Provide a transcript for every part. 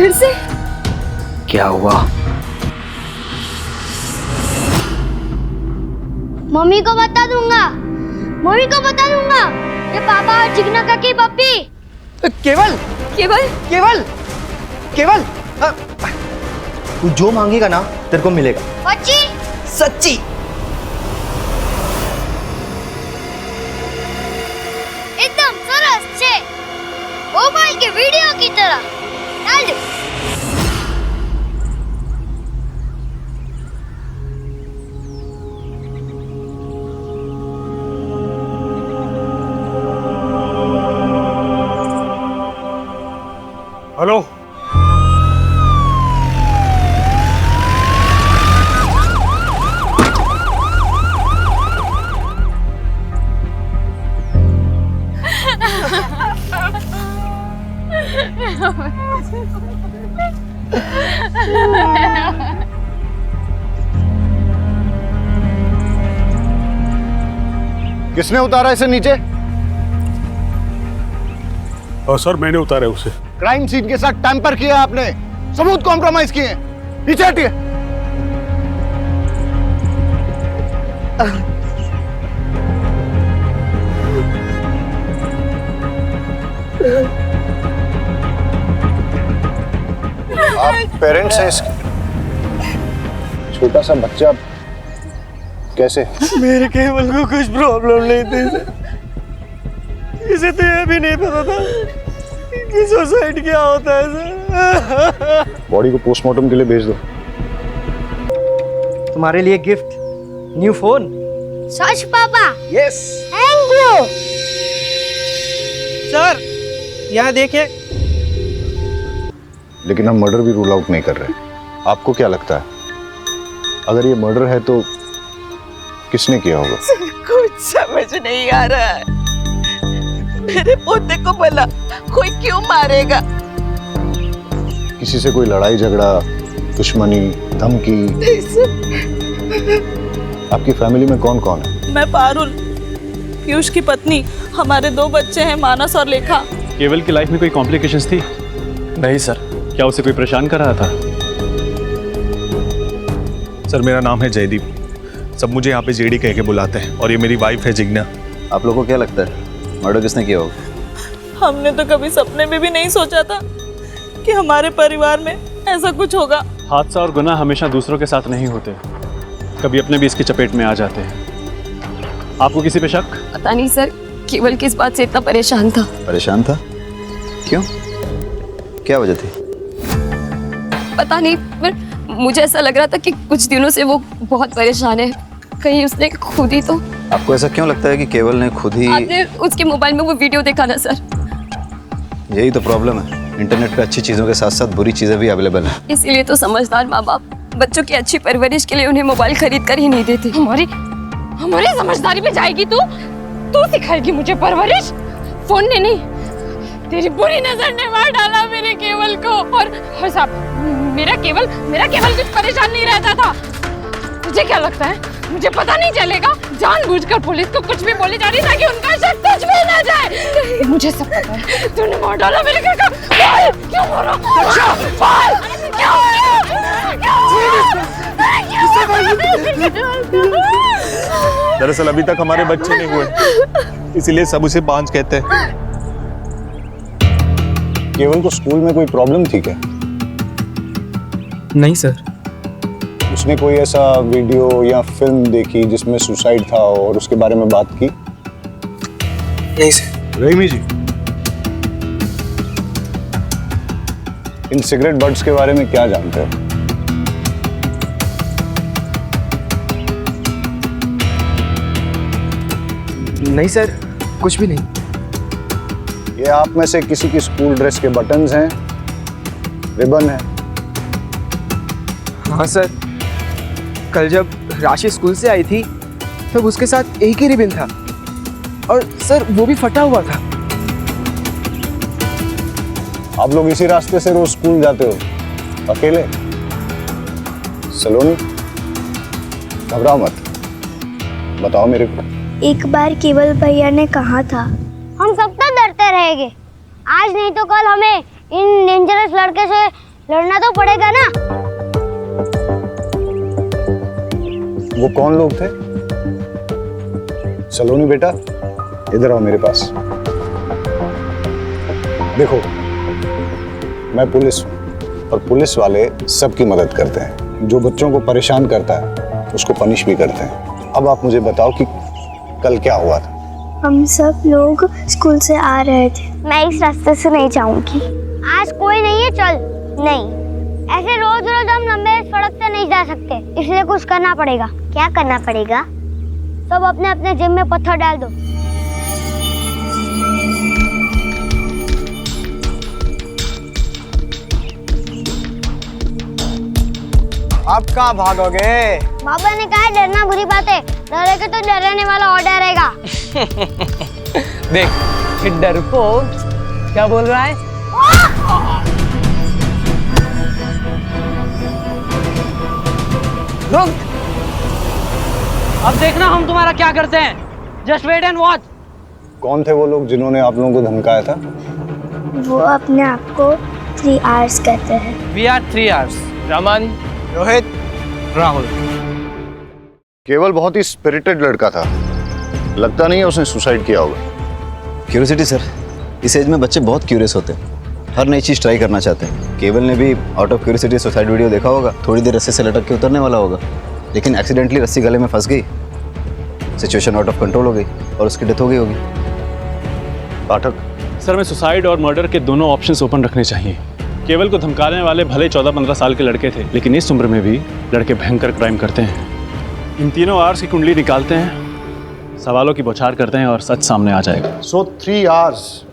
फिर से क्या हुआ? मम्मी को बता दूंगा, मम्मी को बता दूंगा ये पापा और चिकना का की पप्पी। केवल केवल केवल केवल तू जो मांगेगा ना तेरे को मिलेगा। बच्ची सच्ची? एकदम सरस छे, मोबाइल के वीडियो की तरह। डाल दो। हेलो, किसने उतारा इसे नीचे? सर मैंने उतारा उसे। क्राइम सीन के साथ टैंपर किया आपने, सबूत कॉम्प्रोमाइज किए। नीचे हटिए। आप पेरेंट्स हैं इसके? छोटा सा बच्चा कैसे? मेरे केवल को कुछ प्रॉब्लम नहीं थी, इसे तो यह भी नहीं पता था कि सुसाइड क्या होता है सर। बॉडी को पोस्टमार्टम के लिए भेज दो। तुम्हारे लिए गिफ्ट, न्यू फोन। सच पापा? Yes thank you. सर यहाँ देखिए। लेकिन हम मर्डर भी रूल आउट नहीं कर रहे। आपको क्या लगता है, अगर ये मर्डर है तो किसने किया होगा? कुछ समझ नहीं आ रहा है। मेरे पोते को भला कोई क्यों मारेगा? किसी से कोई लड़ाई झगड़ा, दुश्मनी, धमकी? आपकी फैमिली में कौन कौन है? मैं पारुल, पीयूष की पत्नी, हमारे 2 बच्चे हैं, मानस और लेखा। केवल की लाइफ में कोई कॉम्प्लिकेशंस थी? नहीं सर। क्या उसे कोई परेशान कर रहा था? सर मेरा नाम है जयदीप, सब मुझे यहाँ पे जेडी कह के बुलाते हैं, और ये मेरी वाइफ है जिग्ना। आप लोगों को क्या लगता है मर्डर किसने किया होगा? हमने तो कभी सपने में भी नहीं सोचा था कि हमारे परिवार में ऐसा कुछ होगा। हादसा और गुनाह हमेशा दूसरों के साथ नहीं होते, कभी अपने भी इसकी चपेट में आ जाते हैं। आपको किसी पे शक? पता नहीं सर, केवल किस बात से इतना परेशान था। परेशान था? क्यों, क्या वजह थी? पता नहीं, पर मुझे ऐसा लग रहा था कि कुछ दिनों से वो बहुत परेशान है। कहीं उसने खुद ही तो। आपको ऐसा क्यों लगता है कि केवल ने खुद ही? आपने उसके मोबाइल में वो वीडियो देखा ना सर? यही तो प्रॉब्लम है, इंटरनेट पे अच्छी चीज़ों के साथ साथ बुरी चीज़ें भी अवेलेबल हैं। इसीलिए तो समझदार माँ बाप बच्चों की अच्छी परवरिश के लिए उन्हें मोबाइल खरीद कर ही नहीं देते। हमारी समझदारी में जाएगी तू सिखाएगी मुझे परवरिश? फोन ने नहीं, तेरी बुरी नजर ने मार डाला मेरे केवल को। और साहब, मेरा केवल कुछ परेशान नहीं रहता था। तुझे क्या लगता है मुझे पता नहीं चलेगा? जानबूझकर पुलिस को कुछ भी बोली जा रही ताकि उनका शक कुछ भी ना जाए। मुझे सब पता है, तूने मार डाला मेरे घर का। क्यों बोलो? दरअसल अभी तक हमारे बच्चे नहीं हुए, इसीलिए सब उसे बांझ कहते हैं। केवल को स्कूल में कोई प्रॉब्लम थी क्या? नहीं सर। उसने कोई ऐसा वीडियो या फिल्म देखी जिसमें सुसाइड था और उसके बारे में बात की? नहीं सर। रहीमी जी, इन सिगरेट बड्स के बारे में क्या जानते हो? नहीं सर, कुछ भी नहीं। ये आप में से किसी की स्कूल ड्रेस के बटन्स हैं, रिबन है? हाँ सर, कल जब राशि स्कूल से आई थी तब उसके साथ एक ही रिबन था, और सर वो भी फटा हुआ था। आप लोग इसी रास्ते से रोज स्कूल जाते हो अकेले? सलोनी, घबराओ मत, बताओ मेरे को। एक बार केवल भैया ने कहा था हम सब तो डरते रहेंगे, आज नहीं तो कल हमें इन डेंजरस लड़के से लड़ना तो पड़ेगा ना। वो कौन लोग थे? सलोनी बेटा, इधर आओ मेरे पास। देखो, मैं पुलिस हूं और पुलिस वाले सबकी मदद करते हैं। जो बच्चों को परेशान करता है उसको पनिश भी करते हैं। अब आप मुझे बताओ कि कल क्या हुआ था? हम सब लोग स्कूल से आ रहे थे। मैं इस रास्ते से नहीं जाऊंगी। आज कोई नहीं है, चल। नहीं, ऐसे रोज रोज हम लंबे सड़क से नहीं जा सकते, इसलिए कुछ करना पड़ेगा। क्या करना पड़ेगा? सब अपने अपने जेब में पत्थर डाल दो। आप कहाँ भागोगे? बाबा ने कहा है डरना बुरी बात है, डरेगा तो डराने वाला और डरेगा। देख, ये डरपोक क्या बोल रहा है? रुक! अब देखना हम तुम्हारा क्या करते हैं। Just wait and watch. कौन थे वो लोग जिन्होंने आप लोगों को धमकाया था? वो अपने आप को 3 आवर्स कहते हैं। We are 3 hours. Raman, Rohit, Rahul. केवल बहुत ही स्पिरिटेड लड़का था, लगता नहीं है उसने सुसाइड किया होगा। क्यूरियोसिटी सर, इस एज में बच्चे बहुत क्यूरियस होते हैं, हर नई चीज़ ट्राई करना चाहते हैं। केवल ने भी out of curiosity suicide video देखा होगा, थोड़ी देर रस्सी से लटक के उतरने वाला होगा, लेकिन एक्सीडेंटली रस्सी गले में फंस गई, सिचुएशन आउट ऑफ कंट्रोल हो गई और उसकी डेथ हो गई होगी। पाठक, सर, मैं सुसाइड और मर्डर के दोनों ऑप्शंस ओपन रखने चाहिए। केवल को धमकाने वाले भले 14-15 साल के लड़के थे, लेकिन इस उम्र में भी लड़के भयंकर क्राइम करते हैं। इन तीनों आवर्स की कुंडली निकालते हैं, सवालों की बौछार करते हैं और सच सामने आ जाएगा। सो 3 आवर्स,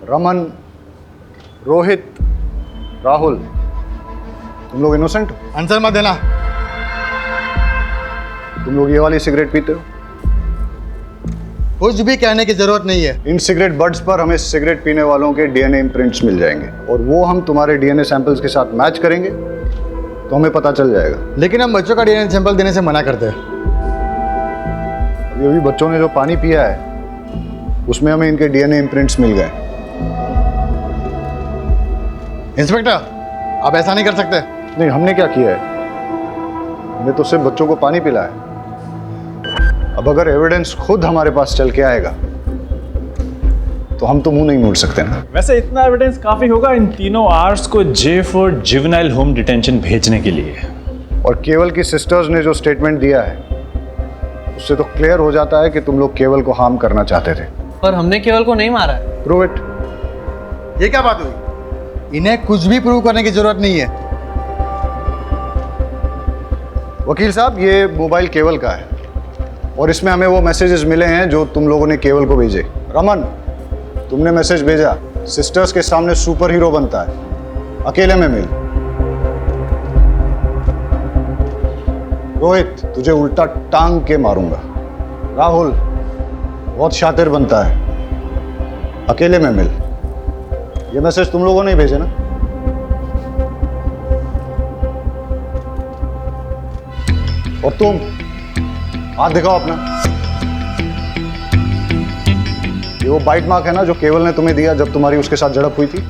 रमन, रोहित, राहुल, तुम लोग इनोसेंट हो? आंसर मत देना। तुम लोग ये वाली सिगरेट पीते हो? कुछ भी कहने की जरूरत नहीं है। इन सिगरेट बड्स पर हमें सिगरेट पीने वालों के डीएनए इम्प्रिंट्स मिल जाएंगे और वो हम तुम्हारे डीएनए सैंपल्स के साथ मैच करेंगे तो हमें पता चल जाएगा। लेकिन हम बच्चों का डीएनए सैंपल देने से मना करते हैं। अभी अभी बच्चों ने जो पानी पिया है उसमें हमें इनके डीएनए इम्प्रिंट्स मिल गए। इंस्पेक्टर, आप ऐसा नहीं कर सकते। नहीं, हमने क्या किया है? हमने तो सिर्फ बच्चों को पानी पिलाया है। अब अगर एविडेंस खुद हमारे पास चल के आएगा तो हम तो मुंह नहीं मोड़ सकते ना। वैसे इतना एविडेंस काफ़ी होगा इन तीनों आवर्स को J for juvenile home detention भेजने के लिए। और केवल की सिस्टर्स ने जो स्टेटमेंट दिया है उससे तो क्लियर हो जाता है कि तुम लोग केवल को हार्म करना चाहते थे। पर हमने केवल को नहीं मारा है। Prove it. ये क्या बात हुई? इन्हें कुछ भी प्रूव करने की जरूरत नहीं है। वकील साहब, ये मोबाइल केवल का है और इसमें हमें वो मैसेजेस मिले हैं जो तुम लोगों ने केवल को भेजे। रमन, तुमने मैसेज भेजा, सिस्टर्स के सामने सुपर हीरो बनता है, अकेले में मिल। रोहित, तुझे उल्टा टांग के मारूंगा। राहुल, बहुत शातिर बनता है, अकेले में मिल। ये मैसेज तुम लोगों ने भेजे ना? और तुम हाथ दिखाओ अपना। ये वो बाइट मार्क है ना जो केवल ने तुम्हें दिया जब तुम्हारी उसके साथ झड़प हुई थी।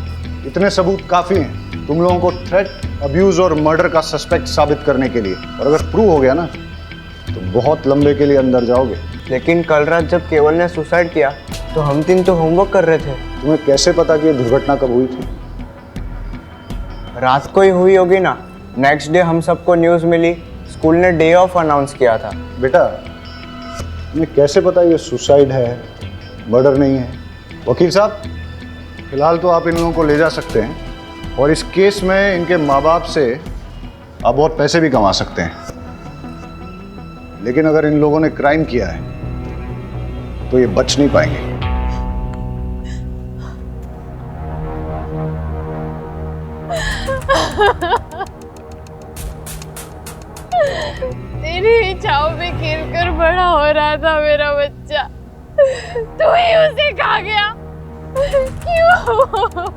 इतने सबूत काफी हैं तुम लोगों को थ्रेट, अब्यूज और मर्डर का सस्पेक्ट साबित करने के लिए। और अगर प्रूव हो गया ना तो बहुत लंबे के लिए अंदर जाओगे। लेकिन कल रात जब केवल ने सुसाइड किया तो हम 3 तो होमवर्क कर रहे थे। तुम्हें कैसे पता कि ये दुर्घटना कब हुई थी? रात को ही हुई होगी ना। नेक्स्ट डे हम सबको न्यूज़ मिली, स्कूल ने डे ऑफ अनाउंस किया था। बेटा, तुम्हें कैसे पता ये सुसाइड है, मर्डर नहीं है? वकील साहब, फिलहाल तो आप इन लोगों को ले जा सकते हैं और इस केस में इनके माँ बाप से आप बहुत पैसे भी कमा सकते हैं। लेकिन अगर इन लोगों ने क्राइम किया है तो ये बच नहीं पाएंगे। तेरी इच्छाओं में खेलकर बड़ा हो रहा था मेरा बच्चा, तू ही उसे खा गया। क्यों?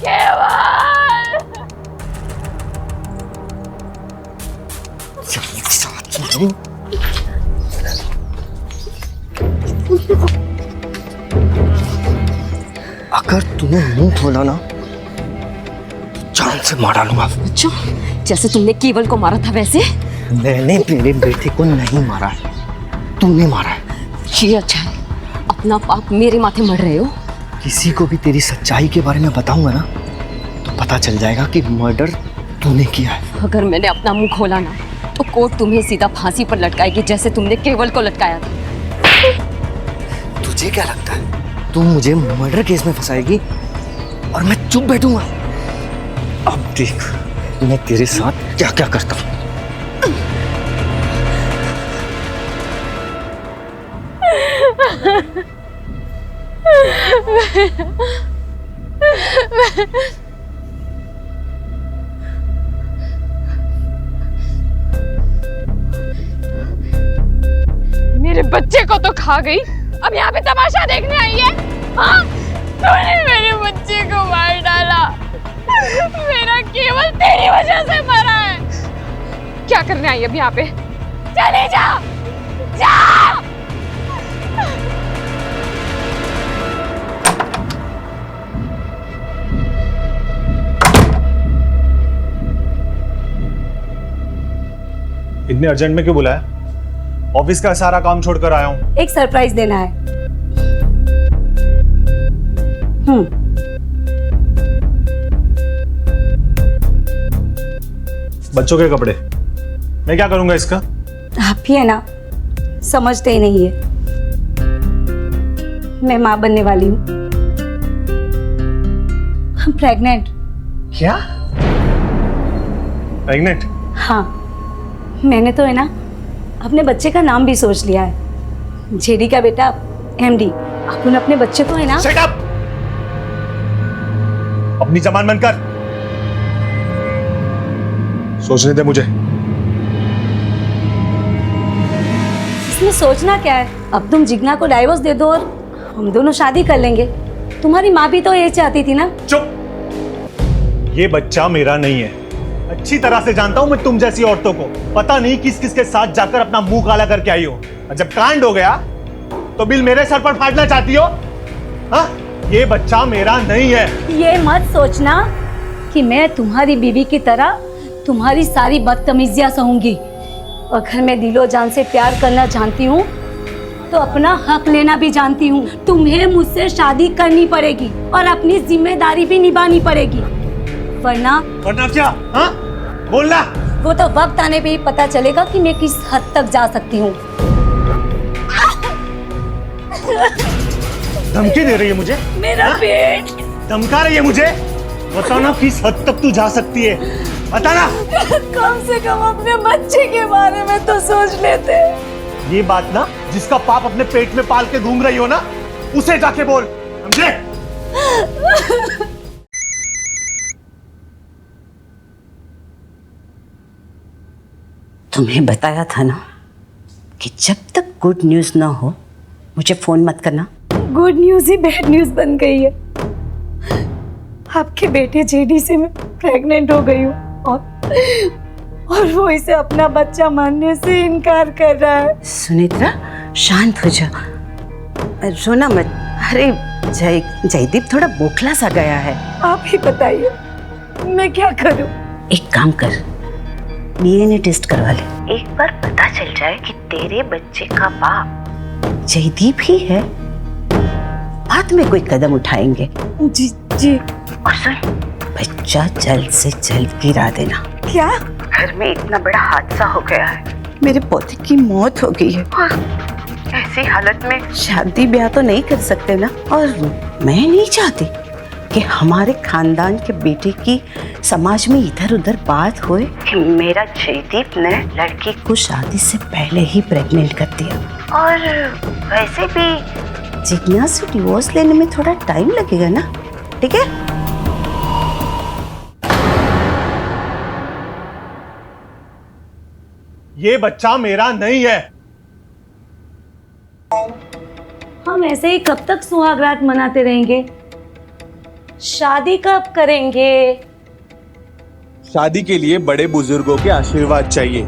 केवल अगर तूने मुंह खोला ना, जान से से मार डालूंगा। अच्छा, जैसे तुमने केवल को मारा था वैसे? मैंने मेरे बेटे को नहीं मारा है, तूने मारा है। ये अच्छा है, अपना पाप मेरे माथे मर रहे हो। किसी को भी तेरी सच्चाई के बारे में बताऊंगा ना तो पता चल जाएगा कि मर्डर तूने किया है। अगर मैंने अपना मुंह खोला ना तो कोर्ट तुम्हें सीधा फांसी पर लटकाएगी, जैसे तुमने केवल को लटकाया था। तुझे क्या लगता है तू मुझे मर्डर केस में फंसाएगी और मैं चुप बैठूंगा? अब देख मैं तेरे साथ क्या क्या करता हूँ। मेरे बच्चे को तो खा गई, अब यहाँ पे तमाशा देखने आई है? हाँ, तूने मेरे बच्चे को मार डाला। मेरा केवल तेरी वजह से मरा है। क्या करने आई अब यहाँ पे? चले जा, जा। इतने अर्जेंट में क्यों बुलाया? ऑफिस का सारा काम छोड़कर आया हूँ। एक सरप्राइज देना है। बच्चों के कपड़े मैं क्या करूंगा इसका? आप ही है ना, समझते ही नहीं है। मैं माँ बनने वाली हूँ। प्रेग्नेंट। क्या? प्रेग्नेंट? हाँ, मैंने तो है ना अपने बच्चे का नाम भी सोच लिया है। जेडी का बेटा एमडी। अपन अपने बच्चे को है ना। Shut up! अपनी जबान बंद कर। सोचने दे मुझे। इसमें सोचना क्या है? अब तुम जिग्ना को डाइवोर्स दे दो और हम दोनों शादी कर लेंगे। तुम्हारी माँ भी तो ये चाहती थी ना। चुप! ये बच्चा मेरा नहीं है। अच्छी तरह से जानता हूं मैं तुम जैसी औरतों को। पता नहीं किस किस के साथ जाकर अपना मुंह काला करके आई हो। और जब कांड हो गया तो बिल मेरे सर पर फाड़ना चाहती हो? हाँ? ये बच्चा मेरा नहीं है। ये मत सोचना कि मैं तुम्हारी बीवी की तरह तुम्हारी सारी बदतमीजियां सहूंगी। अगर मैं दिलो जान से प्यार करना जानती हूँ तो अपना हक लेना भी जानती हूँ। तुम्हें मुझसे शादी करनी पड़ेगी और अपनी जिम्मेदारी भी निभानी पड़ेगी, वरना क्या? हाँ? बोलना। वो तो वक्त आने पे ही पता चलेगा कि मैं किस हद तक जा सकती हूँ। धमकी दे रही है मुझे? मेरा पेट। धमका रही है मुझे? बताना किस हद तक तू जा सकती है, बताना। कम से कम अपने बच्चे के बारे में तो सोच लेते। ये बात ना जिसका पाप अपने पेट में पाल के घूम रही हो ना, उसे जाके बोल, समझे? तुम्हें बताया था ना कि जब तक गुड न्यूज़ ना हो मुझे फ़ोन मत करना। गुड न्यूज़ ही बैड न्यूज़ बन गई है। आपके बेटे जेडी से मैं प्रेग्नेंट हो गई हूँ और वो इसे अपना बच्चा मानने से इनकार कर रहा है। सुनेत्रा, शांत हो जा, रोना मत। अरे जयदीप थोड़ा बोखला सा गया है। आप ही बताइए मैं क्या करूँ? एक काम कर, डीएनए टेस्ट करवा ले। एक बार पता चल जाए कि तेरे बच्चे का बाप जयदीप ही है, बाद में कोई कदम उठाएंगे। जी जी। और सुन, बच्चा जल्द से जल्द गिरा देना। क्या? घर में इतना बड़ा हादसा हो गया है, मेरे पोते की मौत हो गई है और ऐसी हालत में शादी ब्याह तो नहीं कर सकते ना। और मैं नहीं चाहती कि हमारे खानदान के बेटे की समाज में इधर उधर बात होए कि मेरा जयदीप ने लड़की को शादी से पहले ही प्रेग्नेंट कर दिया। और वैसे भी जिग्ना से डिवोर्स लेने में थोड़ा टाइम लगेगा ना, ठीक है? ये बच्चा मेरा नहीं है। हम ऐसे ही कब तक सुहागरात मनाते रहेंगे? शादी कब करेंगे? शादी के लिए बड़े बुजुर्गों के आशीर्वाद चाहिए।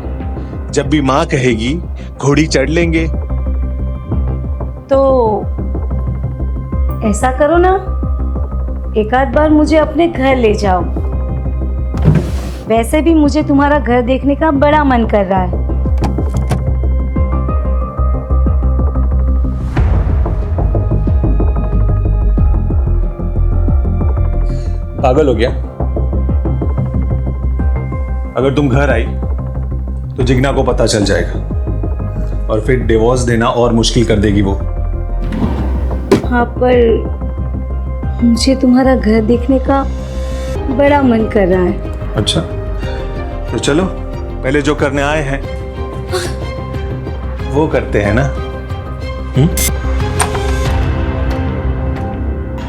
जब भी माँ कहेगी घोड़ी चढ़ लेंगे। तो ऐसा करो ना, एक आध बार मुझे अपने घर ले जाओ। वैसे भी मुझे तुम्हारा घर देखने का बड़ा मन कर रहा है। पागल हो गया? अगर तुम घर आई तो जिग्ना को पता चल जाएगा और फिर डिवोर्स देना और मुश्किल कर देगी वो। हाँ, पर मुझे तुम्हारा घर देखने का बड़ा मन कर रहा है। अच्छा, तो चलो पहले जो करने आए हैं वो करते हैं ना।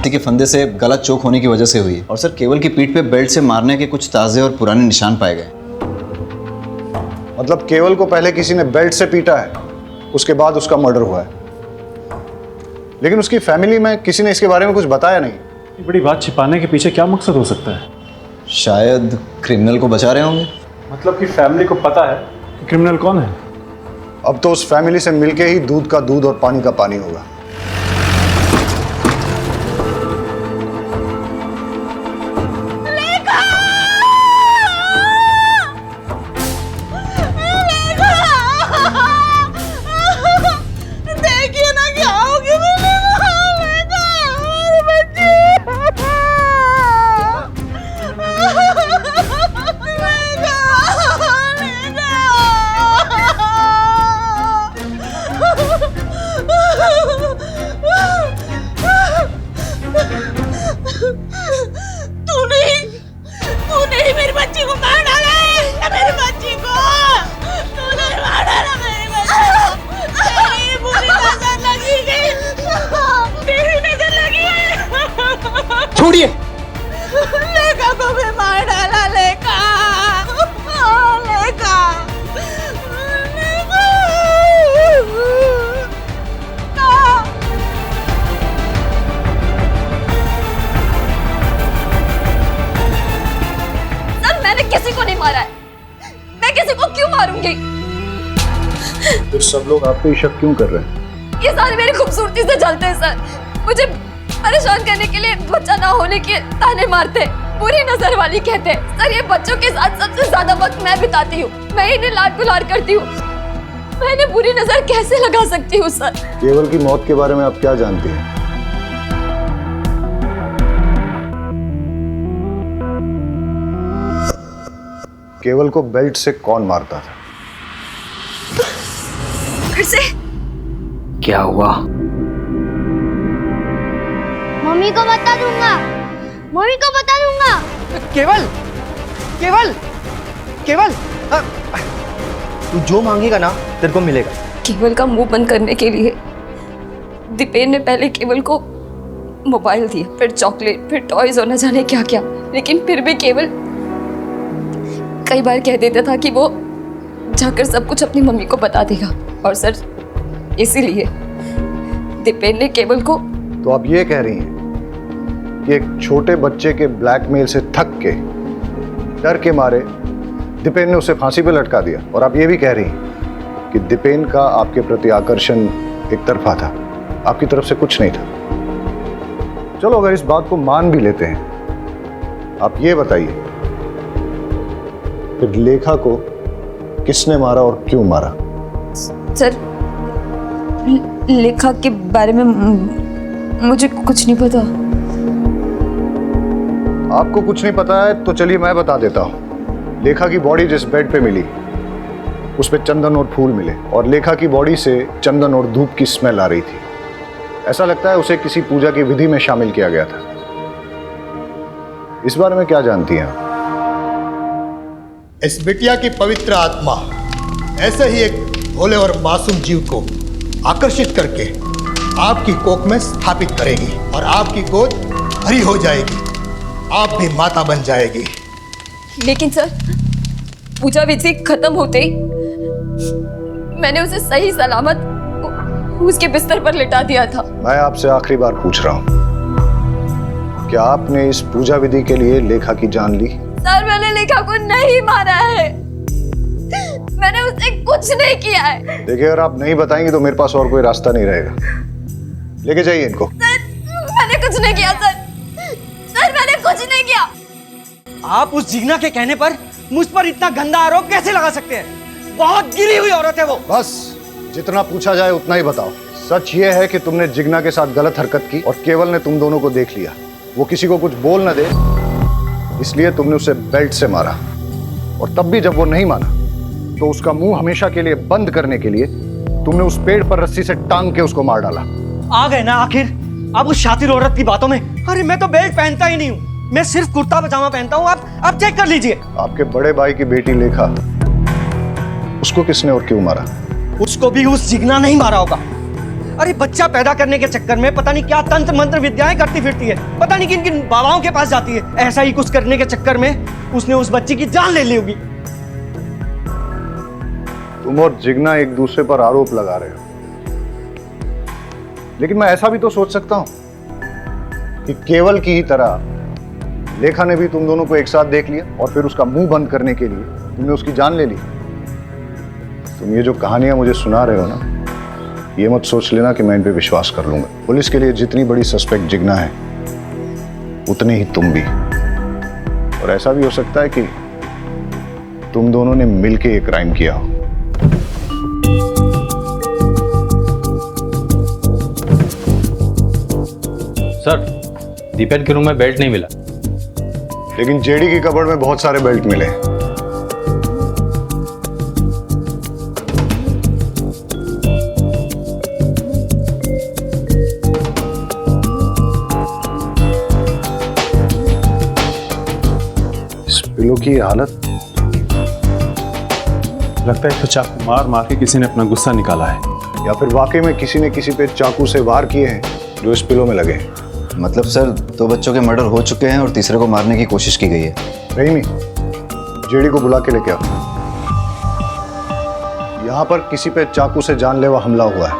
के फंदे से गला चोक होने की वजह से हुई है। और सर, केवल की पीठ पे बेल्ट से मारने के कुछ ताजे और पुराने निशान पाए गए। मतलब केवल को पहले किसी ने बेल्ट से पीटा है, उसके बाद उसका मर्डर हुआ है, लेकिन उसकी फैमिली में किसी ने इसके बारे में कुछ बताया नहीं। ये बड़ी बात छिपाने के पीछे क्या मकसद हो सकता है? शायद क्रिमिनल को बचा रहे होंगे। मतलब कि फैमिली को पता है कि क्रिमिनल कौन है? अब तो उस फैमिली से मिलके ही दूध का दूध और पानी का पानी होगा। तूने ही मेरी बच्ची को मार डाला है। मेरी बच्ची को तूने मार डाला। मेरी बच्ची तेरी बुरी नजर लगी गई। तेरी नजर लगी है। छोड़िए। लेखा को भी मार डाला। लेखा लेखा मैंने किसी को नहीं मारा है। मैं किसी को क्यों मारूंगी? फिर सब लोग आप पे शक क्यों कर रहे हैं? ये सारे मेरी खूबसूरती से जलते हैं सर। मुझे परेशान करने के लिए बच्चा ना होने के ताने मारते, बुरी नजर वाली कहते। सर, ये बच्चों के साथ सबसे ज्यादा वक्त मैं बिताती हूँ। मैं इन्हें लाड गुलार करती हूँ। मैं इन्हें बुरी नजर कैसे लगा सकती हूँ सर? केवल की मौत के बारे में आप क्या जानती हैं? केवल को बेल्ट से कौन मारता था? फिर से क्या हुआ? मम्मी को बता दूंगा। मम्मी को बता दूंगा। केवल केवल केवल तू जो मांगेगा ना तेरे को मिलेगा। केवल का मुंह बंद करने के लिए दीपेन ने पहले केवल को मोबाइल दिया, फिर चॉकलेट, फिर टॉयज और न जाने क्या क्या। लेकिन फिर भी केवल कई बार कह देता था कि वो जाकर सब कुछ अपनी मम्मी को बता देगा। और सर, इसीलिए दीपेन ने केवल को। तो आप ये कह रही हैं कि एक छोटे बच्चे के ब्लैकमेल से थक के, डर के मारे दीपेन ने उसे फांसी पे लटका दिया। और आप ये भी कह रही हैं कि दीपेन का आपके प्रति आकर्षण एक तरफा था, आपकी तरफ से कुछ नहीं था। चलो, अगर इस बात को मान भी लेते हैं, आप ये बताइए फिर लेखा को किसने मारा और क्यों मारा? सर, लेखा के बारे में मुझे कुछ नहीं पता। आपको कुछ नहीं पता है तो चलिए मैं बता देता हूं। लेखा की बॉडी जिस बेड पे मिली उस पे चंदन और फूल मिले, और लेखा की बॉडी से चंदन और धूप की स्मेल आ रही थी। ऐसा लगता है उसे किसी पूजा की विधि में शामिल किया गया था। इस बारे में क्या जानती हैं आप? इस बिटिया की पवित्र आत्मा ऐसे ही एक भोले और मासूम जीव को आकर्षित करके आपकी कोख में स्थापित करेगी और आपकी गोद भरी हो जाएगी। आप भी माता बन जाएगी। लेकिन सर, पूजा विधि खत्म होते ही मैंने उसे सही सलामत उसके बिस्तर पर लिटा दिया था। मैं आपसे आखिरी बार पूछ रहा हूं, क्या आपने इस पूजा विधि के लिए लेखा की जान ली? सर, मैंने लेखा को नहीं मारा है। मैंने उससे कुछ नहीं किया है। देखिए, अगर आप नहीं बताएंगे तो मेरे पास और कोई रास्ता नहीं रहेगा। लेके जाइए इनको। सर, मैंने कुछ नहीं किया। सर, मैंने कुछ नहीं किया। आप उस जिग्ना के कहने पर मुझ पर इतना गंदा आरोप कैसे लगा सकते हैं? बहुत गिरी हुई औरत है वो। बस जितना पूछा जाए उतना ही बताओ। सच ये है कि तुमने जिग्ना के साथ गलत हरकत की और केवल ने तुम दोनों को देख लिया। वो किसी को कुछ बोल न दे इसलिए तुमने उसे बेल्ट से मारा, और तब भी जब वो नहीं माना तो उसका मुंह हमेशा के लिए बंद करने के लिए तुमने उस पेड़ पर रस्सी से टांग के उसको मार डाला। आ गए ना आखिर अब उस शातिर औरत की बातों में। अरे मैं तो बेल्ट पहनता ही नहीं हूँ, मैं सिर्फ कुर्ता पजामा पहनता हूँ। आप चेक कर लीजिए। आपके बड़े भाई की बेटी लेखा, उसको किसने और क्यों मारा? उसको भी उस जिग्ना नहीं मारा होगा। अरे बच्चा पैदा करने के चक्कर में पता नहीं क्या तंत्र मंत्र विद्याएं करती फिरती है, पता नहीं किन किन बाबाओं के पास जाती है। ऐसा ही कुछ करने के चक्कर में उसने उस बच्ची की जान ले ली होगी। तुम और जिग्ना एक दूसरे पर आरोप लगा रहे हो, लेकिन मैं ऐसा भी तो सोच सकता हूं कि केवल की ही तरह लेखा ने भी तुम दोनों को एक साथ देख लिया और फिर उसका मुंह बंद करने के लिए तुमने उसकी जान ले ली। तुम ये जो कहानियां मुझे सुना रहे हो ना, ये मत सोच लेना कि मैं इन पे विश्वास कर लूंगा। पुलिस के लिए जितनी बड़ी सस्पेक्ट जिग्ना है उतने ही तुम भी, और ऐसा भी हो सकता है कि तुम दोनों ने मिलकर ये क्राइम किया हो। सर, दीपेन के रूम में बेल्ट नहीं मिला, लेकिन जेडी की कबर्ड में बहुत सारे बेल्ट मिले। इस पिलो की हालत, लगता है तो चाकू मार मार के किसी ने अपना गुस्सा निकाला है, या फिर वाकई में किसी ने किसी पे चाकू से वार किए हैं जो इस पिलो में लगे हैं। मतलब सर 2 बच्चों के मर्डर हो चुके हैं और तीसरे को मारने की कोशिश की गई है। रहीमी, जेडी को बुला के लेके आओ। यहाँ पर किसी पे चाकू से जानलेवा हमला हुआ है।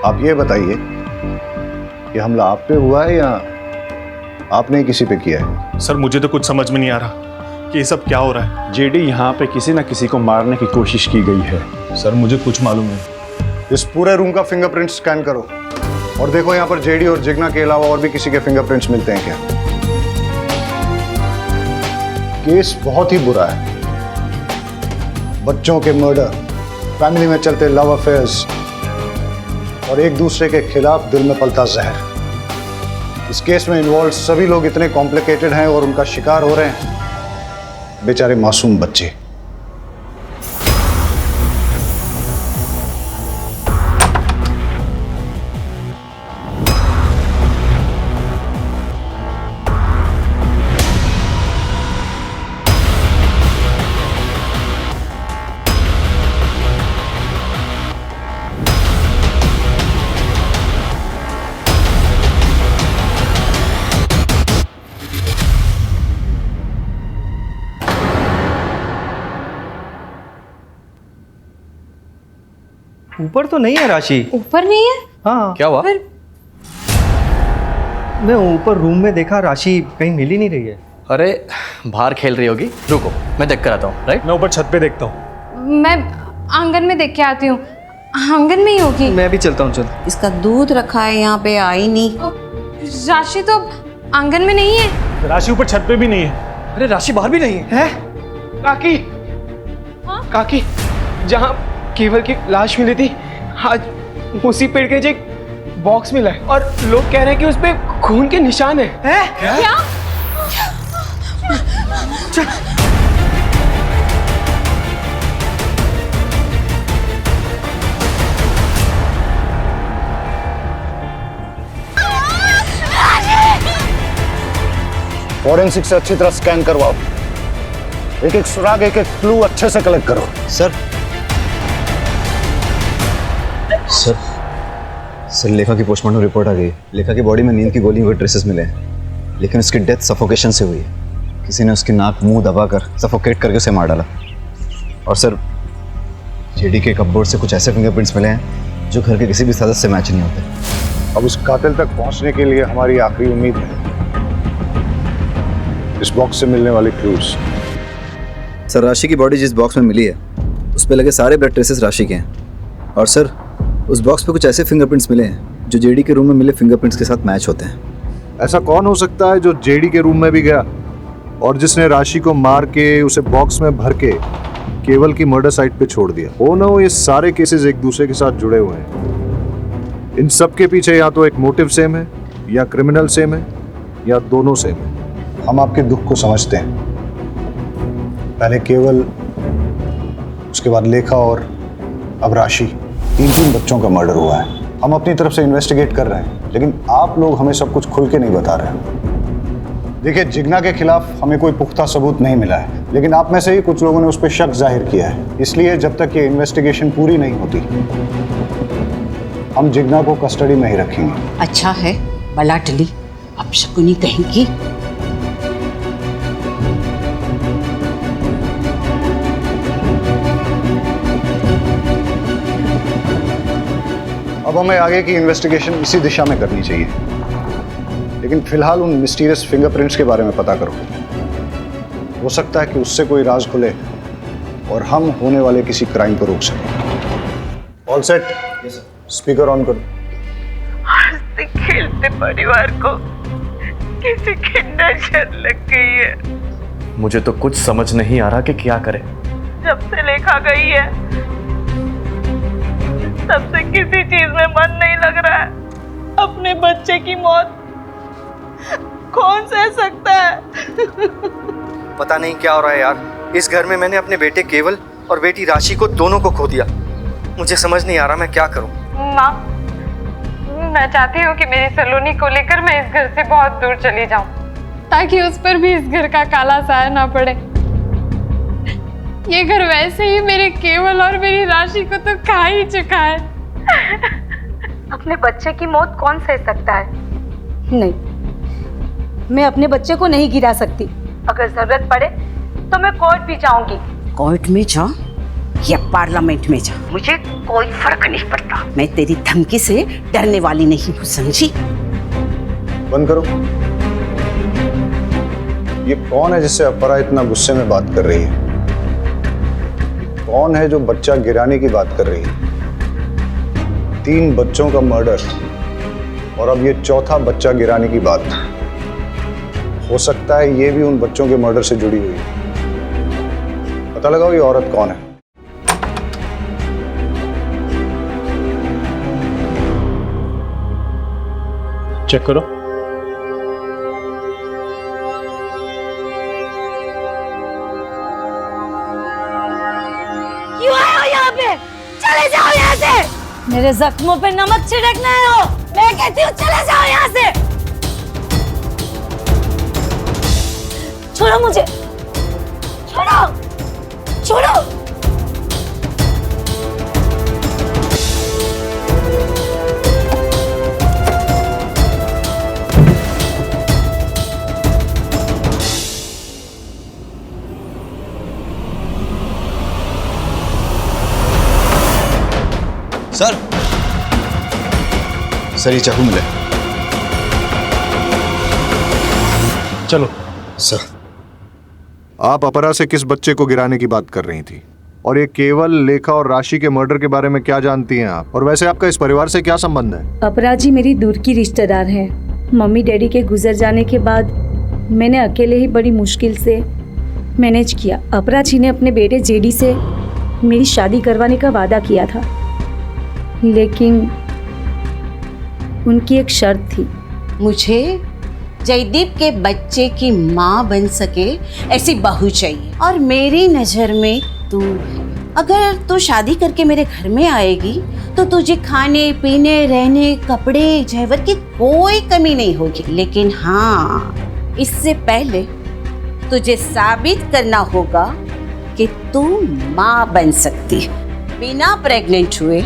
आप ये बताइए कि हमला आप पे हुआ है या आपने किसी पे किया है? सर मुझे तो कुछ समझ में नहीं आ रहा कि ये सब क्या हो रहा है। जेडी यहाँ पे किसी ना किसी को मारने की कोशिश की गई है। सर मुझे कुछ मालूम नहीं। इस पूरे रूम का फिंगरप्रिंट स्कैन करो और देखो यहाँ पर जेडी और जिग्ना के अलावा और भी किसी के फिंगरप्रिंट्स मिलते हैं क्या। केस बहुत ही बुरा है। बच्चों के मर्डर, फैमिली में चलते लव अफेयर्स और एक दूसरे के खिलाफ दिल में पलता जहर। इस केस में इन्वॉल्व सभी लोग इतने कॉम्प्लिकेटेड हैं और उनका शिकार हो रहे हैं बेचारे मासूम बच्चे। ऊपर तो नहीं है राशि। ऊपर नहीं है? हाँ। क्या हुआ? मैं ऊपर रूम में देखा, राशि कहीं मिल ही नहीं रही है। अरे बाहर खेल रही होगी, रुको मैं देख कर आता हूँ। राइट, मैं ऊपर छत पे देखता हूँ। मैं आंगन में देख के आती हूँ, आंगन में ही होगी। मैं भी चलता हूँ। चल। इसका दूध रखा है यहाँ पे, आई नहीं। राशि तो आंगन में नहीं है। राशि ऊपर छत पे भी नहीं है। अरे राशि बाहर भी नहीं है। काकी, काकी, जहाँ केवल की लाश मिली थी आज उसी पेड़ के नीचे एक बॉक्स मिला है और लोग कह रहे हैं कि उस पे खून के निशान है। क्या? फॉरेंसिक से अच्छी तरह स्कैन करवाओ, एक एक सुराग, एक एक क्लू अच्छे से कलेक्ट करो। सर लेखा की पोस्टमार्टम रिपोर्ट आ गई। लेखा की बॉडी में नींद की गोलियों के ट्रेसेस मिले हैं, लेकिन उसकी डेथ सफोकेशन से हुई है। किसी ने उसकी नाक मुंह दबाकर सफोकेट करके उसे मार डाला। और सर जेडी के कपबोर्ड से कुछ ऐसे फिंगरप्रिंट्स मिले हैं जो घर के किसी भी सदस्य से मैच नहीं होते। अब उस कातिल तक पहुंचने के लिए हमारी आखिरी उम्मीद है इस बॉक्स से मिलने वाले क्लूज। सर राशि की बॉडी जिस बॉक्स में मिली है उस पर लगे सारे ब्लड ट्रेसेस राशि के हैं। और सर उस बॉक्स पे कुछ ऐसे फिंगरप्रिंट्स मिले हैं जो जेडी के रूम में मिले फिंगरप्रिंट्स के साथ मैच होते हैं। ऐसा कौन हो सकता है जो जेडी के रूम में भी गया और जिसने राशि को मार के उसे बॉक्स में भर के केवल की मर्डर साइट पे छोड़ दिया। हो ना हो, ये सारे केसेस एक दूसरे के साथ जुड़े हुए हैं। इन सब के पीछे या तो एक मोटिव सेम है, या क्रिमिनल सेम है, या दोनों सेम है। हम आपके दुख को समझते हैं। पहले केवल, उसके बाद लेखा और अब राशि, तीन बच्चों का मर्डर हुआ है। हम अपनी तरफ से इन्वेस्टिगेट कर रहे हैं, लेकिन आप लोग हमें सब कुछ खुल के नहीं बता रहे हैं। देखिए, जिग्ना के खिलाफ हमें कोई पुख्ता सबूत नहीं मिला है, लेकिन आप में से ही कुछ लोगों ने उस पर शक जाहिर किया है। इसलिए जब तक ये इन्वेस्टिगेशन पूरी नहीं होती, हम जिग्ना को कस्टडी में ही रखेंगे। अच्छा है, बला टली, अब शकुनी कहेंगी। अब हमें आगे की इन्वेस्टिगेशन इसी दिशा में करनी चाहिए, लेकिन फिलहाल उन मिस्टीरियस फिंगरप्रिंट्स के बारे में पता करो। हो सकता है कि उससे कोई राज खुले और हम होने वाले किसी क्राइम को रोक सकें। All set? स्पीकर ऑन करो। हंसते खेलते परिवार को किसी की नजर लग गई है। मुझे तो कुछ समझ नहीं आ रहा कि क्या करें। जब से लेखा गई है तब से किसी चीज में मन नहीं लग रहा है। अपने बच्चे की मौत कौन सह सकता है? पता नहीं क्या हो रहा है यार। इस घर में मैंने अपने बेटे केवल और बेटी राशि को दोनों को खो दिया। मुझे समझ नहीं आ रहा मैं क्या करूं। माँ, मैं चाहती हूँ कि मेरी सलोनी को लेकर मैं इस घर से बहुत दूर चली जाऊं, ताकि उस पर भी इस घर का काला साया ना पड़े। ये घर वैसे ही मेरे केवल और मेरी राशि को तो खा ही चुका है। अपने बच्चे की मौत कौन सह सकता है? नहीं, मैं अपने बच्चे को नहीं गिरा सकती। अगर जरूरत पड़े तो मैं कोर्ट भी जाऊंगी। कोर्ट में जा या पार्लियामेंट में जा, मुझे कोई फर्क नहीं पड़ता। मैं तेरी धमकी से डरने वाली नहीं हूँ, समझी? बंद करो। ये कौन है जिससे अपरा इतना गुस्से में बात कर रही है? कौन है जो बच्चा गिराने की बात कर रही है? 3 बच्चों का मर्डर और अब ये चौथा बच्चा गिराने की बात। हो सकता है ये भी उन बच्चों के मर्डर से जुड़ी हुई है। पता लगाओ ये औरत कौन है। चेक करो। क्यों आए हो यहाँ पे? चले जाओ यहाँ से। मेरे जख्मों पे नमक छिड़कना है हो। मैं कहती हूँ चले जाओ यहाँ से। छोड़ो मुझे, छोड़ो, छोड़ो। सर ये चाकू मिला। चलो। सर, आप अपरा से किस बच्चे को गिराने की बात कर रही थी? और ये केवल, लेखा और राशि के मर्डर के बारे में क्या जानती हैं आप? और वैसे आपका इस परिवार से क्या संबंध है? अपरा जी मेरी दूर की रिश्तेदार हैं। मम्मी डैडी के गुजर जाने के बाद मैंने अकेले ही बड़ी मुश्किल से मैनेज किया। अपरा जी ने अपने बेटे जेडी से मेरी शादी करवाने का वादा किया था, लेकिन उनकी एक शर्त थी। मुझे जयदीप के बच्चे की माँ बन सके ऐसी बहू चाहिए, और मेरी नज़र में तू है। अगर तू शादी करके मेरे घर में आएगी तो तुझे खाने पीने, रहने, कपड़े, जेवर की कोई कमी नहीं होगी। लेकिन हाँ, इससे पहले तुझे साबित करना होगा कि तू माँ बन सकती है। बिना प्रेग्नेंट हुए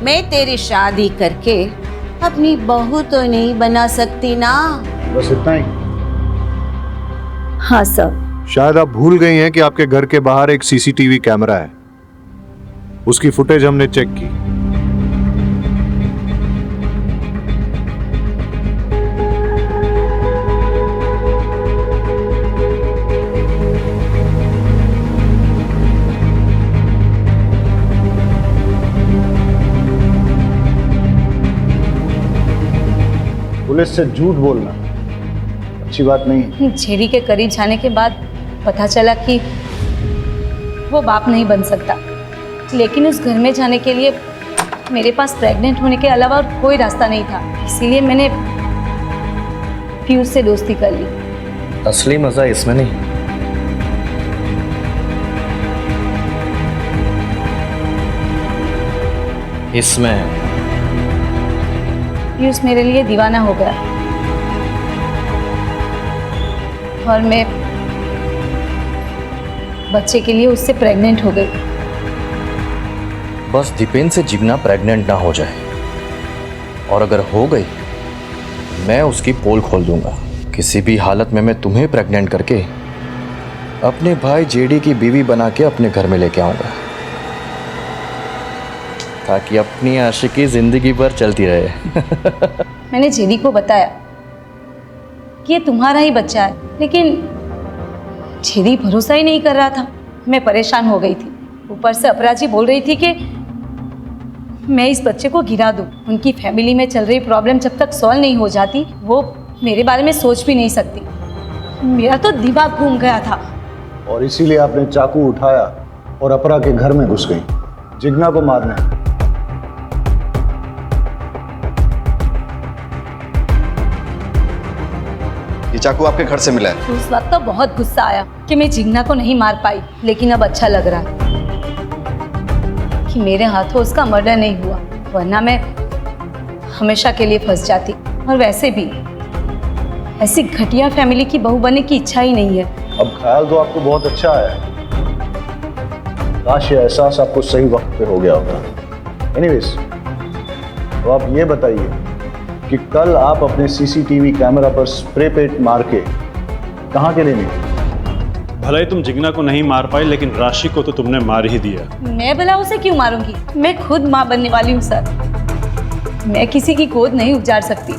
मैं तेरी शादी करके अपनी बहू तो नहीं बना सकती ना। बस इतना ही? हाँ सर। शायद आप भूल गई हैं कि आपके घर के बाहर एक सीसीटीवी कैमरा है। उसकी फुटेज हमने चेक की। पुलिस से झूठ बोलना अच्छी बात नहीं है। जेडी के करीब जाने के बाद पता चला कि वो बाप नहीं बन सकता, लेकिन उस घर में जाने के लिए मेरे पास प्रेग्नेंट होने के अलावा और कोई रास्ता नहीं था। इसीलिए मैंने पीयूष से दोस्ती कर ली। असली मजा इसमें नहीं, इसमें। पीयूष मेरे लिए दीवाना हो गया और मैं बच्चे के लिए उससे प्रेग्नेंट हो गई। बस दीपेन से जिग्ना प्रेग्नेंट ना हो जाए, और अगर हो गई मैं उसकी पोल खोल दूंगा। किसी भी हालत में मैं तुम्हें प्रेग्नेंट करके अपने भाई जेडी की बीवी बना के अपने घर में लेके आऊंगा, ताकि अपनी आशिकी जिंदगी भर चलती रहे। मैंने जेडी को बताया कि ये तुम्हारा ही बच्चा है, लेकिन जेडी भरोसा ही नहीं कर रहा था। मैं परेशान हो गई थी। ऊपर से अपराजी बोल रही थी कि मैं इस बच्चे को गिरा दूं। उनकी फैमिली में चल रही प्रॉब्लम जब तक सॉल्व नहीं हो जाती वो मेरे बारे में सोच भी नहीं सकती। मेरा तो दिमाग घूम गया था। और इसीलिए आपने चाकू उठाया और अपरा के घर में घुस गई जिग्ना को मारने। ये चाकू आपके घर से मिला है? उस वक्त तो बहुत गुस्सा आया कि मैं जिग्ना को नहीं मार पाई, लेकिन अब अच्छा लग रहा है कि मेरे हाथों उसका मर्डर नहीं हुआ, वरना मैं हमेशा के लिए फंस जाती। और वैसे भी ऐसी घटिया फैमिली की बहू बनने की इच्छा ही नहीं है। अब ख्याल तो आपको बहुत अच्छा आया, काश ये एहसास आपको सही वक्त पे हो गया होगा। एनीवेज, तो आप ये बताइए कि कल आप अपने सीसीटीवी कैमरा पर स्प्रे पेंट मार के कहाँ के लिए निकले? भले ही तुम जिग्ना को नहीं मार पाई, लेकिन राशि को तो तुमने मार ही दिया। मैं भला उसे क्यों मारूंगी? मैं खुद माँ बनने वाली हूँ सर। मैं किसी की गोद नहीं उजाड़ सकती।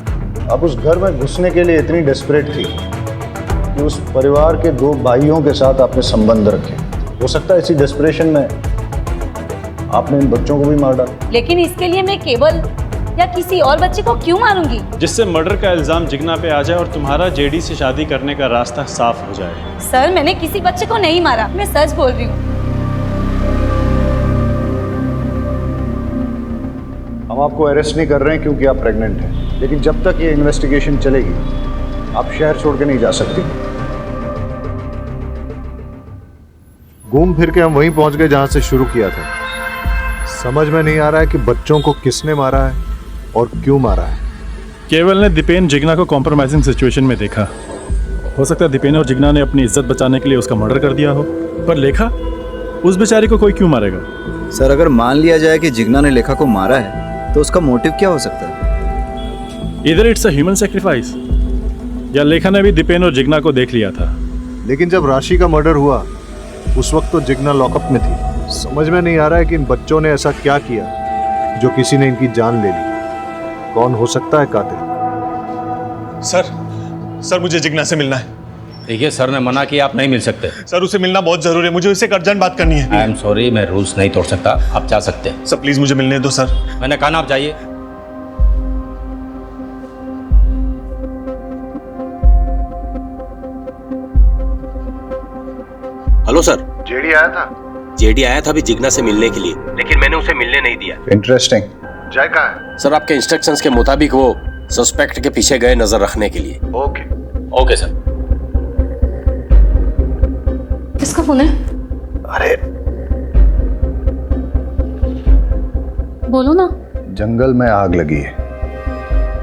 आप उस घर में घुसने के लिए इतनी डेस्परेट थी कि उस परिवार के 2 भाइयों के साथ आपने संबंध रखे। हो सकता है इसी डेस्परेशन में आपने इन बच्चों को भी मार डाला। लेकिन इसके लिए मैं केवल या किसी और बच्चे को क्यों मारूंगी? जिससे मर्डर का इल्जाम जिग्ना पे आ जाए और तुम्हारा जेडी से शादी करने का रास्ता साफ हो जाए। सर, मैंने किसी बच्चे को नहीं मारा, मैं सच बोल रही हूँ। हम आपको अरेस्ट नहीं कर रहे हैं क्योंकि आप प्रेग्नेंट हैं, लेकिन जब तक ये इन्वेस्टिगेशन चलेगी आप शहर छोड़ के नहीं जा सकती। घूम फिर के हम वहीं पहुंच गए जहां से शुरू किया था। समझ में नहीं आ रहा है कि बच्चों को किसने मारा है और क्यों मारा है। केवल ने दीपेन जिग्ना को कॉम्प्रोमाइजिंग सिचुएशन में देखा। हो सकता है दीपेन और जिग्ना ने अपनी इज्जत बचाने के लिए उसका मर्डर कर दिया हो, पर लेखा, उस बेचारी को कोई क्यों मारेगा? सर, अगर मान लिया जाए कि जिग्ना ने लेखा को मारा है तो उसका मोटिव क्या हो सकता है? इधर इट्स अ ह्यूमन सैक्रिफाइस, या लेखा ने भी दीपेन और जिग्ना को देख लिया था। लेकिन जब राशि का मर्डर हुआ उस वक्त तो जिग्ना लॉकअप में थी। समझ में नहीं आ रहा है कि इन बच्चों ने ऐसा क्या किया जो किसी ने इनकी जान ले ली। कौन हो सकता है कातिल? सर मुझे जिग्ना से मिलना है। देखिए, सर ने मना किया, आप नहीं मिल सकते। सर, उसे मिलना बहुत जरूरी है, मुझे उससे एक अर्जेंट बात करनी है। आई एम सॉरी, मैं रूल्स नहीं तोड़ सकता, आप जा सकते हैं। सर प्लीज मुझे मिलने दो सर। मैंने कहा ना, आप जाइए। Hello sir. जेडी आया था? जेडी आया था अभी जिग्ना से मिलने के लिए, लेकिन मैंने उसे मिलने नहीं दिया। इंटरेस्टिंग। जय कहाँ है? सर, आपके इंस्ट्रक्शंस के मुताबिक वो सस्पेक्ट के पीछे गए नजर रखने के लिए। Okay sir. किसका फोन है? अरे बोलो ना। जंगल में आग लगी है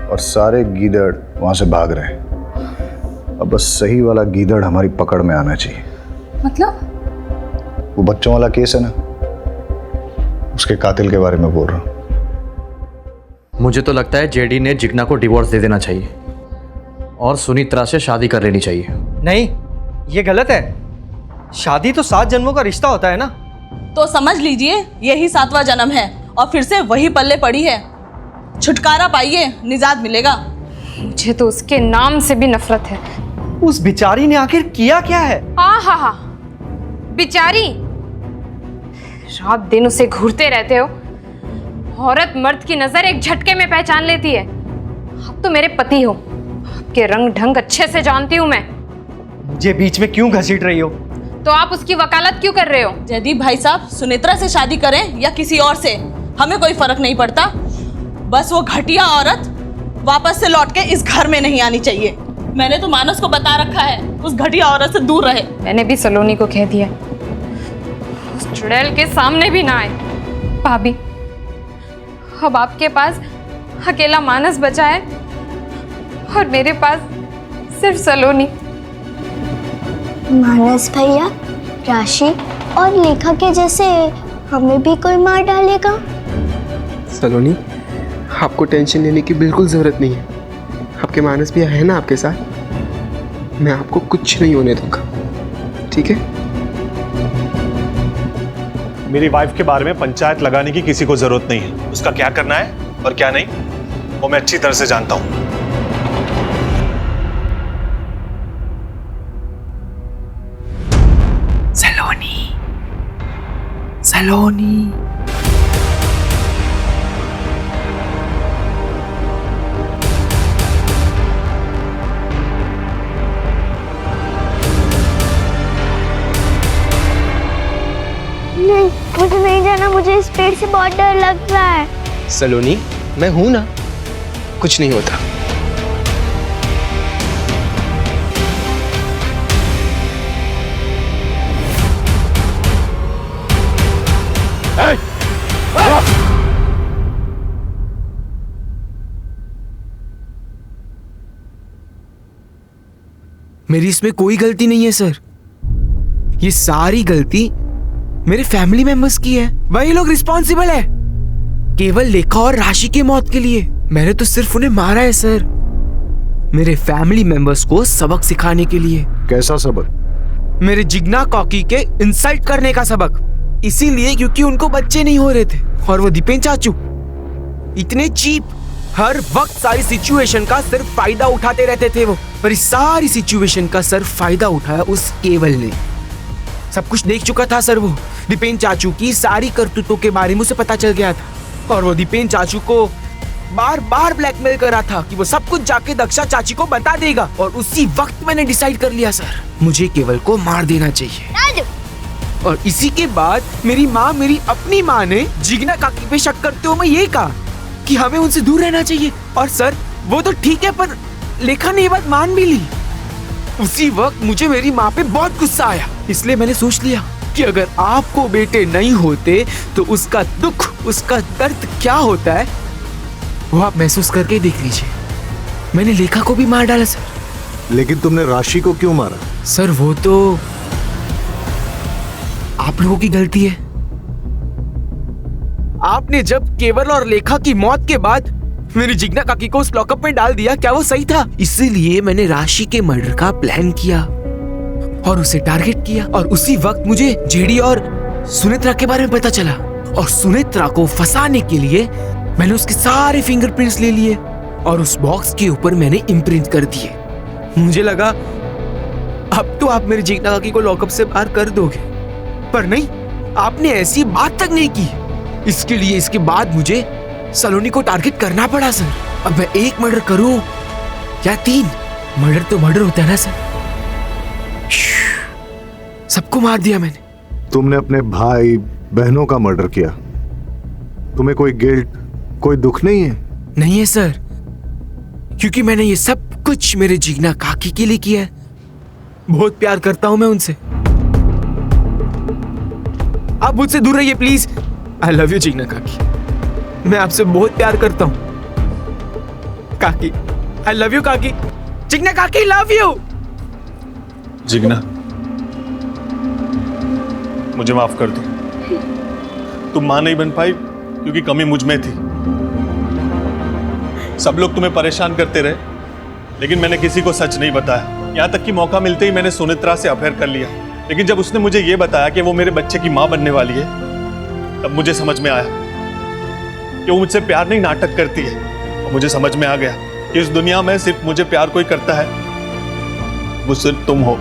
और सारे गीदड़ वहां से भाग रहे हैं। अब बस सही वाला गीदड़ हमारी पकड़ में आना चाहिए। मतलब? वो बच्चों वाला केस है ना, उसके कातिल के बारे में बोल रहा हूँ। मुझे तो लगता है जेडी ने जिग्ना को डिवोर्स दे देना चाहिए और सुनीत्रा से शादी कर लेनी चाहिए। नहीं, ये गलत है। शादी तो 7 जन्मों का रिश्ता होता है ना। तो समझ लीजिए यही 7वां जन्म है और फिर से वही पल्ले पड़ी है। छुटकारा पाइए, निजात मिलेगा। मुझे तो उसके नाम से भी नफरत है। उस बिचारी ने आखिर किया क्या है? हाँ, बिचारी। रात दिन उसे घूरते रहते हो। औरत मर्द की नजर एक झटके में पहचान लेती है। आप तो मेरे पति हो, आपके आपके रंग ढंग अच्छे से जानती हूँ मैं। मुझे बीच में क्यों घसीट रही हो? तो आप उसकी वकालत क्यों कर रहे हो? जयदीप भाई साहब, सुनेत्रा से शादी करें या किसी और से, हमें कोई फर्क नहीं पड़ता। बस वो घटिया औरत वापस से लौट के इस घर में नहीं आनी चाहिए। मैंने तो मानस को बता रखा है उस घटिया औरत से दूर रहे। मैंने भी सलोनी को कह दिया उस चुड़ैल के सामने भी ना आए। भाभी, अब आपके पास अकेला मानस बचा है और मेरे पास सिर्फ सलोनी। मानस भैया, राशि और लेखा के जैसे हमें भी कोई मार डालेगा? सलोनी, आपको टेंशन लेने की बिल्कुल जरूरत नहीं है। आपके मानस भैया है ना आपके साथ। मैं आपको कुछ नहीं होने दूंगा, ठीक है? मेरी वाइफ के बारे में पंचायत लगाने की किसी को जरूरत नहीं है। उसका क्या करना है और क्या नहीं वो मैं अच्छी तरह से जानता हूं। सलोनी, सलोनी। नहीं, मुझे नहीं जाना। मुझे इस पेड़ से बहुत डर लग रहा है। सलोनी, मैं हूं ना, कुछ नहीं होता। मेरी इसमें कोई गलती नहीं है सर। ये सारी गलती मेरे फैमिली मेंबर्स की है। वही लोग रिस्पॉन्सिबल है केवल लेखा और राशि की मौत के लिए। मैंने तो सिर्फ उन्हें मारा है सर, मेरे फैमिली मेंबर्स को सबक सिखाने के लिए। कैसा सबक? मेरे जिग्ना कॉकी के इंसल्ट करने का सबक। इसीलिए क्योंकि उनको बच्चे नहीं हो रहे थे। और वो दीपेन चाचू इतने चीप, हर वक्त सारी सिचुएशन का सिर्फ फायदा उठाते रहते थे वो। पर इस सारी सिचुएशन का सिर्फ फायदा उठाया उस केवल ने। सब कुछ देख चुका था सर वो। दीपेन चाचू की सारी करतूतों के बारे में उसे पता चल गया था और वो दीपेन चाचू को बार बार ब्लैकमेल कर रहा था कि वो सब कुछ जाके दक्षा चाची को बता देगा। और उसी वक्त मैंने डिसाइड कर लिया सर, मुझे केवल को मार देना चाहिए। और इसी के बाद मेरी माँ, मेरी अपनी माँ ने जिग्ना काकी पे शक करते हुए ये कहा कि हमें उनसे दूर रहना चाहिए। और सर वो तो ठीक है, पर लेखा ने ये बात मान भी ली। उसी वक्त मुझे मेरी माँ पे बहुत गुस्सा आया, इसलिए मैंने सोच लिया कि अगर आपको बेटे नहीं होते तो उसका दुख, उसका दर्द क्या होता है वो आप महसूस करके देख लीजिए। मैंने लेखा को भी मार डाला सर। लेकिन तुमने राशि को क्यों मारा? सर वो तो आप लोगों की गलती है। आपने जब केवल और लेखा की मौत के बाद मेरी जिग्ना काकी को उस लॉकअप में डाल दिया, क्या वो सही था? इसीलिए मैंने राशि के मर्डर का प्लान किया और उसे टारगेट किया। और उसी वक्त मुझे जेडी और सुनेत्रा के बारे में पता चला और सुनेत्रा को फंसाने के लिए मैंने उसके सारे फिंगरप्रिंट्स ले लिए और उस बॉक्स के ऊपर मैंने इम्प्रिंट कर दिए। मुझे लगा अब तो आप मेरी जिग्ना काकी को लॉकअप से बाहर कर दोगे, पर नहीं, आपने ऐसी बात तक नहीं की। इसके लिए इसके बाद मुझे सलोनी को टारगेट करना पड़ा सर। अब मैं एक मर्डर करूं या 3, मर्डर तो मर्डर होता है ना सर। सबको मार दिया मैंने। तुमने अपने भाई बहनों का मर्डर किया, तुम्हें कोई गिल्ट, कोई दुख नहीं है? नहीं है सर, क्योंकि मैंने ये सब कुछ मेरे जिग्ना काकी के लिए किया है। बहुत प्यार करता हूं मैं उनसे। आप मुझसे दूर रहिए please. I love you Jigna काकी, मैं आपसे बहुत प्यार करता हूं काकी। आई लव यू काकी। जिग्ना काकी, लव यू। जिग्ना, मुझे माफ कर दो। तुम मां नहीं बन पाई क्योंकि कमी मुझ में थी। सब लोग तुम्हें परेशान करते रहे, लेकिन मैंने किसी को सच नहीं बताया। यहां तक कि मौका मिलते ही मैंने सुनेत्रा से अफेयर कर लिया। लेकिन जब उसने मुझे यह बताया कि वो मेरे बच्चे की मां बनने वाली है, तब मुझे समझ में आया कि वो मुझसे प्यार नहीं, नाटक करती है। और मुझे समझ में आ गया कि इस दुनिया में सिर्फ मुझे प्यार कोई करता है, वो सिर्फ तुम हो।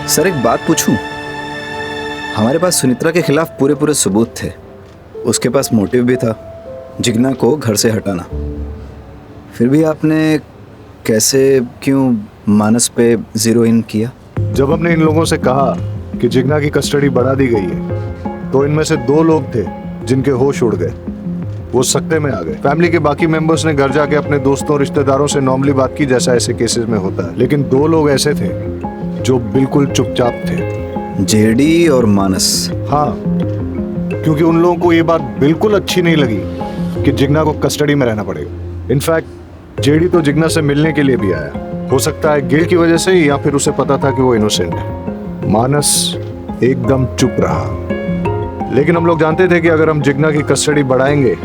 सर एक बात पूछूं? हमारे पास सुनेत्रा के खिलाफ पूरे सबूत थे। उसके पास मोटिव भी था, जिग्ना को घर से हटाना। फिर भी आपने कैसे क्यों मानस पे जीरो इन किया? जब हमने इन लोगों से कहा कि जिग्ना की कस्टडी बढ़ा दी गई है तो इनमें से 2 लोग थे जिनके होश उड़ गए, वो सकते में आ गए। फैमिली के बाकी मेंबर्स ने घर जाके अपने दोस्तों रिश्तेदारों से नॉर्मली बात की जैसा ऐसे केसेस में होता है, लेकिन 2 लोग ऐसे थे जो बिल्कुल चुपचाप थे। जेडी और मानस। हाँ, क्योंकि उन लोगों को ये बात बिल्कुल अच्छी नहीं लगी कि जिग्ना को कस्टडी में रहना पड़ेगा। इनफैक्ट जेडी तो जिग्ना से मिलने के लिए भी आया, हो सकता है गिल्ट की वजह से या फिर उसे पता था कि वो इनोसेंट है। मानस एकदम चुप रहा, लेकिन हम लोग जानते थे कि अगर हम जिग्ना की कस्टडी बढ़ाएंगे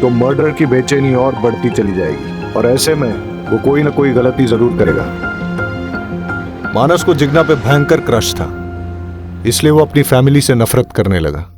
तो मर्डर की बेचैनी और बढ़ती चली जाएगी और ऐसे में वो कोई ना कोई गलती जरूर करेगा। मानस को जिग्ना पे भयंकर क्रश था, इसलिए वो अपनी फैमिली से नफरत करने लगा।